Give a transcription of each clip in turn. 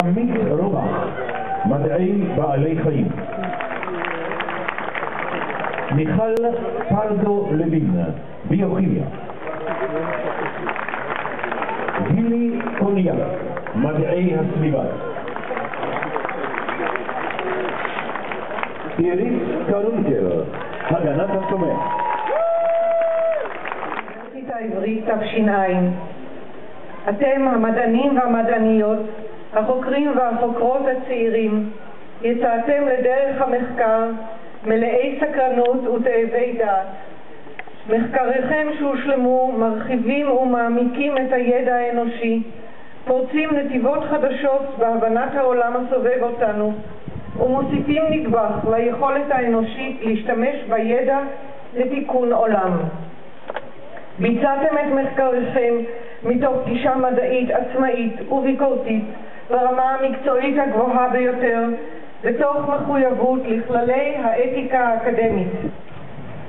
עמית רובח, מדעי בעלי חיים. מיכל פרדו לוין, ביוכימיה. גילי קוניאק, מדעי הסביבה. איריס קרונקר, הגנת הצומח. האוניברסיטה העברית תש"ע. אתם המדענים והמדעניות, החוקרים והחוקרות הצעירים, יצאתם לדרך המחקר מלאי סקרנות ותאבי דעת. מחקריכם שהושלמו מרחיבים ומעמיקים את הידע האנושי, פורצים נתיבות חדשות בהבנת העולם הסובב אותנו, ומוסיפים נדבך ליכולת האנושית להשתמש בידע לתיקון עולם. ביצעתם את מחקריכם מתוך גישה מדעית עצמאית וביקורתית ברמה המקצועית הגבוהה ביותר, בתוך מחויבות לכללי האתיקה האקדמית.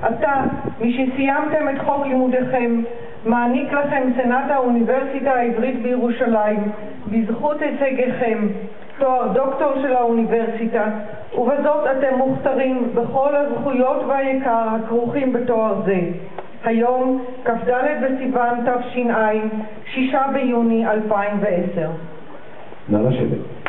עתה, משסיימתם את חוק לימודיכם, מעניק לכם סנאט האוניברסיטה העברית בירושלים, בזכות הישגיכם, תואר דוקטור של האוניברסיטה, ובזאת אתם מוכתרים בכל הזכויות והיקר הכרוכים בתואר זה. היום, כ"ד בסיוון תש"ע, 6 ביוני 2010. נא לשבת.